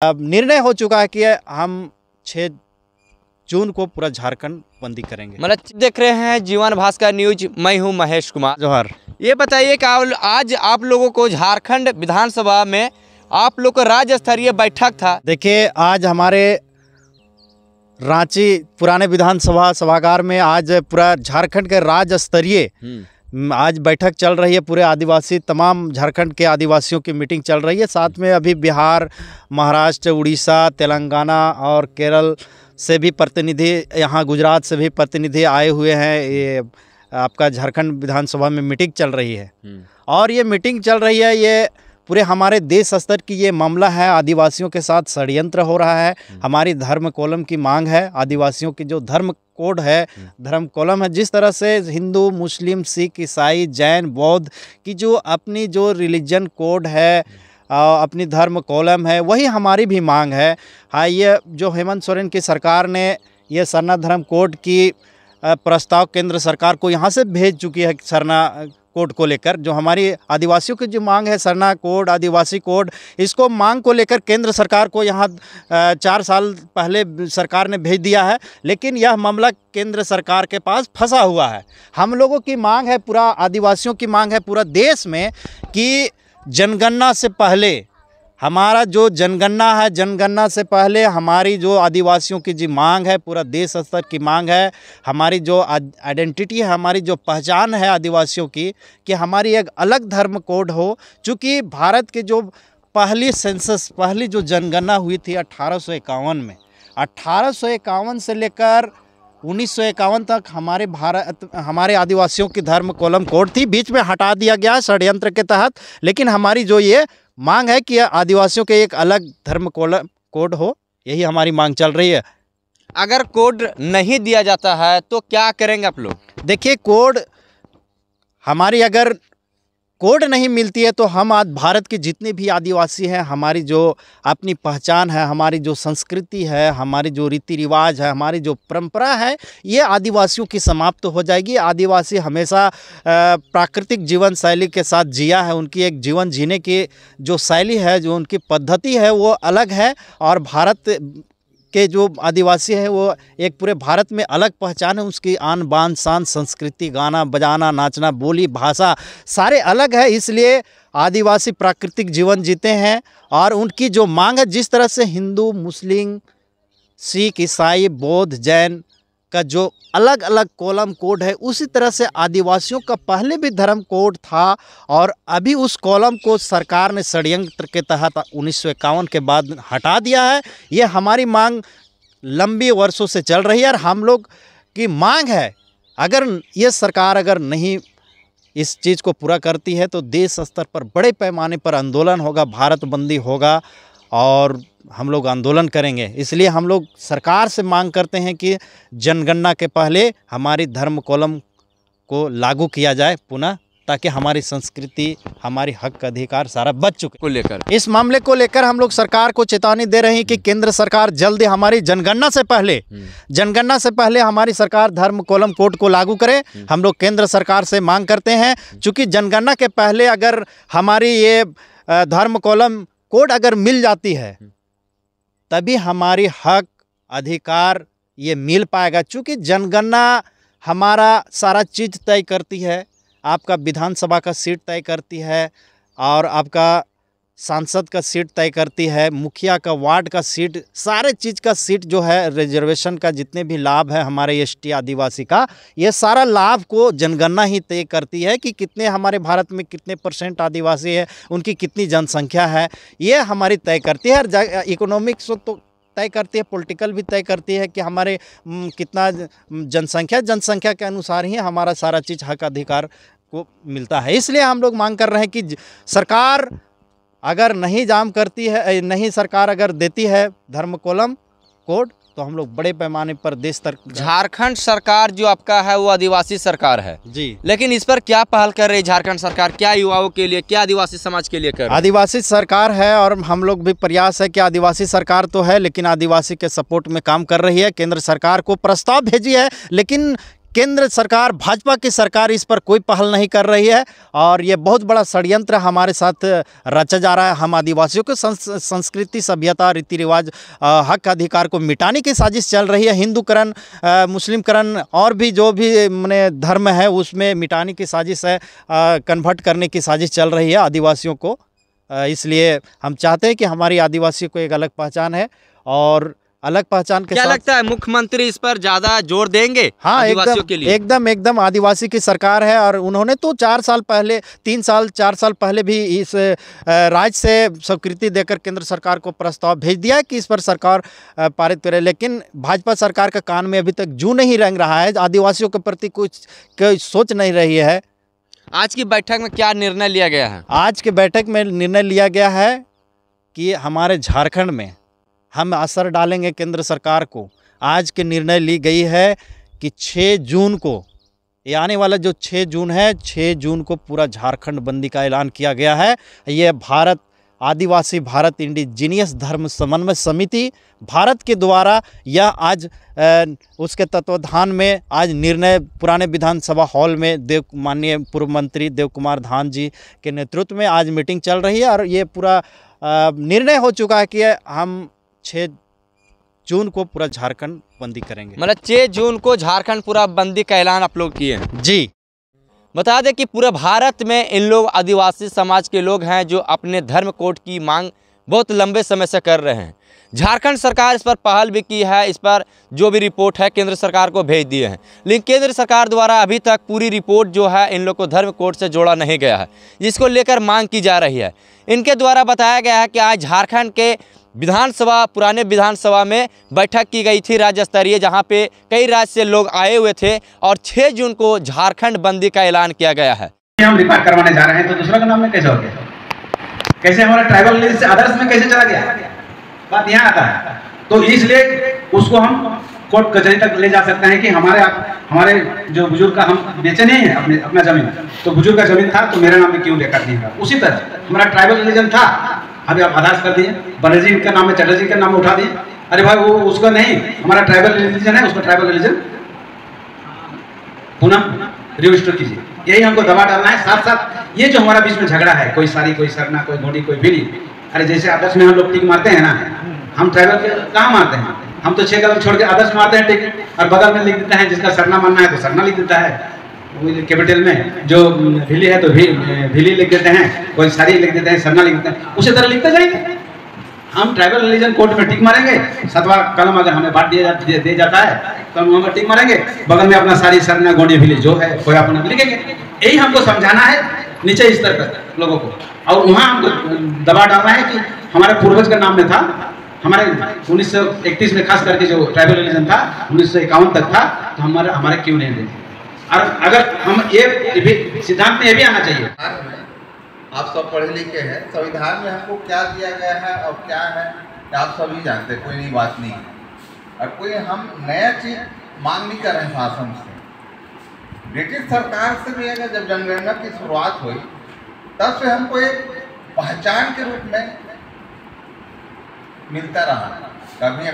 अब निर्णय हो चुका है कि हम 6 जून को पूरा झारखंड बंदी करेंगे। मतलब देख रहे हैं जीवन भास्कर न्यूज, मैं हूं महेश कुमार जोहर। ये बताइए कि आज आप लोगों को झारखंड विधानसभा में आप लोग का राज्य स्तरीय बैठक था। देखिए, आज हमारे रांची पुराने विधानसभा सभागार में आज पूरा झारखंड के राज्य स्तरीय आज बैठक चल रही है। पूरे आदिवासी, तमाम झारखंड के आदिवासियों की मीटिंग चल रही है। साथ में अभी बिहार, महाराष्ट्र, उड़ीसा, तेलंगाना और केरल से भी प्रतिनिधि, यहाँ गुजरात से भी प्रतिनिधि आए हुए हैं। ये आपका झारखंड विधानसभा में मीटिंग चल रही है और ये मीटिंग चल रही है, ये पूरे हमारे देश स्तर की ये मामला है। आदिवासियों के साथ षड्यंत्र हो रहा है। हमारी धर्म कॉलम की मांग है। आदिवासियों की जो धर्म कोड है, धर्म कॉलम है, जिस तरह से हिंदू, मुस्लिम, सिख, ईसाई, जैन, बौद्ध की जो अपनी जो रिलीजन कोड है, अपनी धर्म कॉलम है, वही हमारी भी मांग है। हाँ, ये जो हेमंत सोरेन की सरकार ने ये सरना धर्म कोड की प्रस्ताव केंद्र सरकार को यहाँ से भेज चुकी है। सरना कोड को लेकर जो हमारी आदिवासियों की जो मांग है, सरना कोड, आदिवासी कोड, इसको मांग को लेकर केंद्र सरकार को यहाँ 4 साल पहले सरकार ने भेज दिया है, लेकिन यह मामला केंद्र सरकार के पास फंसा हुआ है। हम लोगों की मांग है, पूरा आदिवासियों की मांग है पूरा देश में कि जनगणना से पहले हमारा जो जनगणना है, जनगणना से पहले हमारी जो आदिवासियों की जो मांग है, पूरा देश स्तर की मांग है। हमारी जो आइडेंटिटी है, हमारी जो पहचान है आदिवासियों की, कि हमारी एक अलग धर्म कोड हो। चूँकि भारत के जो पहली सेंसस, पहली जो जनगणना हुई थी 1851 में, 1851 से लेकर 1951 तक हमारे आदिवासियों की धर्म कॉलम कोड थी। बीच में हटा दिया गया षड्यंत्र के तहत, लेकिन हमारी जो ये मांग है कि आदिवासियों के एक अलग धर्म कोड हो, यही हमारी मांग चल रही है। अगर कोड नहीं दिया जाता है तो क्या करेंगे आप लोग? देखिए, कोड हमारी अगर कोड नहीं मिलती है तो हम आज भारत के जितने भी आदिवासी हैं, हमारी जो अपनी पहचान है, हमारी जो संस्कृति है, हमारी जो रीति रिवाज है, हमारी जो परंपरा है, ये आदिवासियों की समाप्त हो जाएगी। आदिवासी हमेशा प्राकृतिक जीवन शैली के साथ जिया है। उनकी एक जीवन जीने की जो शैली है, जो उनकी पद्धति है, वो अलग है। और भारत के जो आदिवासी है वो एक पूरे भारत में अलग पहचान है। उसकी आन बान शान, संस्कृति, गाना बजाना, नाचना, बोली, भाषा सारे अलग है। इसलिए आदिवासी प्राकृतिक जीवन जीते हैं और उनकी जो मांग है, जिस तरह से हिंदू, मुस्लिम, सिख, ईसाई, बौद्ध, जैन का जो अलग अलग कॉलम कोड है, उसी तरह से आदिवासियों का पहले भी धर्म कोड था और अभी उस कॉलम को सरकार ने षड्यंत्र के तहत 1951 के बाद हटा दिया है। ये हमारी मांग लंबी वर्षों से चल रही है और हम लोग की मांग है, अगर ये सरकार अगर नहीं इस चीज़ को पूरा करती है तो देश स्तर पर बड़े पैमाने पर आंदोलन होगा, भारत बंदी होगा और हम लोग आंदोलन करेंगे। इसलिए हम लोग सरकार से मांग करते हैं कि जनगणना के पहले हमारी धर्म कॉलम को लागू किया जाए पुनः, ताकि हमारी संस्कृति, हमारी हक अधिकार सारा बच चुके को लेकर इस मामले को लेकर हम लोग सरकार को चेतावनी दे रहे हैं कि केंद्र सरकार जल्दी हमारी जनगणना से पहले हमारी सरकार धर्म कॉलम कोड को लागू करे। हम लोग केंद्र सरकार से मांग करते हैं, चूँकि जनगणना के पहले अगर हमारी ये धर्म कॉलम कोड अगर मिल जाती है तभी हमारी हक अधिकार ये मिल पाएगा। चूँकि जनगणना हमारा सारा चीज़ तय करती है, आपका विधानसभा का सीट तय करती है और आपका सांसद का सीट तय करती है, मुखिया का, वार्ड का सीट, सारे चीज़ का सीट जो है, रिजर्वेशन का जितने भी लाभ है हमारे एसटी आदिवासी का, ये सारा लाभ को जनगणना ही तय करती है कि कितने हमारे भारत में कितने % आदिवासी है, उनकी कितनी जनसंख्या है, ये हमारी तय करती है। और इकोनॉमिक्स तो तय करती है, पॉलिटिकल भी तय करती है कि हमारे कितना जनसंख्या के अनुसार ही हमारा सारा चीज़ हक अधिकार को मिलता है। इसलिए हम लोग मांग कर रहे हैं कि सरकार अगर नहीं जाम करती है, नहीं सरकार अगर देती है धर्म कॉलम कोड, तो हम लोग बड़े पैमाने पर देश तक। झारखंड सरकार जो आपका है वो आदिवासी सरकार है जी, लेकिन इस पर क्या पहल कर रही है झारखंड सरकार? क्या युवाओं के लिए, क्या आदिवासी समाज के लिए कर रही है? आदिवासी सरकार है और हम लोग भी प्रयास है कि आदिवासी सरकार तो है, लेकिन आदिवासी के सपोर्ट में काम कर रही है। केंद्र सरकार को प्रस्ताव भेजी है, लेकिन केंद्र सरकार, भाजपा की सरकार इस पर कोई पहल नहीं कर रही है और ये बहुत बड़ा षड्यंत्र हमारे साथ रचा जा रहा है। हम आदिवासियों को संस्कृति, सभ्यता, रीति रिवाज, हक अधिकार को मिटाने की साजिश चल रही है। हिंदूकरण, मुस्लिमकरण और भी जो भी माने धर्म है उसमें मिटाने की साजिश है, कन्वर्ट करने की साजिश चल रही है आदिवासियों को। इसलिए हम चाहते हैं कि हमारी आदिवासियों को एक अलग पहचान है और अलग पहचान के क्या साथ लगता है मुख्यमंत्री इस पर ज्यादा जोर देंगे? हाँ, आदिवासियों के लिए एकदम आदिवासी की सरकार है और उन्होंने तो 4 साल पहले, 4 साल पहले भी इस राज्य से स्वीकृति देकर केंद्र सरकार को प्रस्ताव भेज दिया है कि इस पर सरकार पारित करे, लेकिन भाजपा सरकार का कान में अभी तक जू नहीं रंग रहा है। आदिवासियों के प्रति कुछ सोच नहीं रही है। आज की बैठक में क्या निर्णय लिया गया है? आज के बैठक में निर्णय लिया गया है कि हमारे झारखंड में हम असर डालेंगे केंद्र सरकार को। आज के निर्णय ली गई है कि 6 जून को, ये आने वाला जो 6 जून है, 6 जून को पूरा झारखंड बंदी का ऐलान किया गया है। ये भारत आदिवासी भारत इंडिजीनियस धर्म समन्वय समिति भारत के द्वारा यह आज उसके तत्वाधान में आज निर्णय पुराने विधानसभा हॉल में माननीय पूर्व मंत्री देव कुमार धान जी के नेतृत्व में आज मीटिंग चल रही है और ये पूरा निर्णय हो चुका है कि हम 6 जून को पूरा झारखंड बंदी करेंगे। मतलब 6 जून को झारखंड पूरा बंदी का ऐलान आप लोग किए हैं? जी। बता दें कि पूरे भारत में इन लोग आदिवासी समाज के लोग हैं जो अपने धर्म कोड की मांग बहुत लंबे समय से कर रहे हैं। झारखंड सरकार इस पर पहल भी की है, इस पर जो भी रिपोर्ट है केंद्र सरकार को भेज दिए हैं, लेकिन केंद्र सरकार द्वारा अभी तक पूरी रिपोर्ट जो है इन लोग को धर्म कोड से जोड़ा नहीं गया है, जिसको लेकर मांग की जा रही है। इनके द्वारा बताया गया है कि आज झारखंड के विधानसभा, पुराने विधानसभा में बैठक की गई थी राज्य स्तरीय, जहाँ पे कई राज्य से लोग आए हुए थे और 6 जून को झारखंड बंदी का ऐलान किया गया है। हम रिकॉर्ड करवाने जा रहे हैं तो दूसरा का नाम में कैसे हो गया? कैसे हमारा ट्राइबल लिस्ट से अदर्स में कैसे चला गया? बात यहाँ आता है। तो इसलिए उसको हम कोर्ट कचहरी तक ले जा सकते हैं कि हमारे जो बुजुर्ग का हम बेचे नहीं है अपना जमीन, तो बुजुर्ग का जमीन था तो मेरे नाम में क्यों लेकर दिया? उसी तरह हमारा ट्राइबल रिलीजन था, अभी आप आधार कर दिए, बनर्जी का नाम है, चटर्जी का नाम उठा दिए। अरे भाई वो उसका नहीं, हमारा ट्राइबल रिलीजन है, उसका ट्राइबल रिलीजन पुनः रजिस्टर कीजिए। यही हमको दबा डालना है। साथ साथ ये जो हमारा बीच में झगड़ा है, कोई सारी, कोई सरना, कोई घोड़ी, कोई भिली, अरे जैसे आदर्श में हम लोग टिक मारते हैं ना, हम ट्राइबल के कहाँ मारते हैं? हम तो 6 कदम छोड़ के आदर्श मारते हैं टिक, और बगल में लिख देते हैं जिसका सरना मानना है तो सरना लिख देता है कैपिटल में, जो भिली है तो भिली लिख देते हैं, कोई सारी लिख देते हैं, सरना लिख देते हैं, उसी तरह लिखते जाएंगे। हम ट्राइबल रिलीजन कोर्ट में टिक मारेंगे, 7वां कलम अगर हमें बांट दिया जाता है तो हम वहाँ टिक मारेंगे, बगल में अपना सारी सरना गोंडी भिली जो है कोई अपना लिखेंगे। यही हमको समझाना है नीचे स्तर पर लोगों को, और वहाँ हमको दबा डालना है कि हमारे पूर्वज का नाम में था, हमारे 1931 में खास करके जो ट्राइबल रिलीजन था 1951 तक था, तो हमारे क्यों नहीं देते? और अगर हम ये सिद्धांत में ये भी आना चाहिए, आप सब पढ़े लिखे हैं, संविधान में हमको क्या दिया गया है और क्या है आप सभी जानते हैं, कोई नई बात नहीं है। और कोई हम नया चीज मांग नहीं कर रहे हैं शासन से। ब्रिटिश सरकार से भी अगर जब जनगणना की शुरुआत हुई तब से हमको एक पहचान के रूप में मिलता रहा। कभी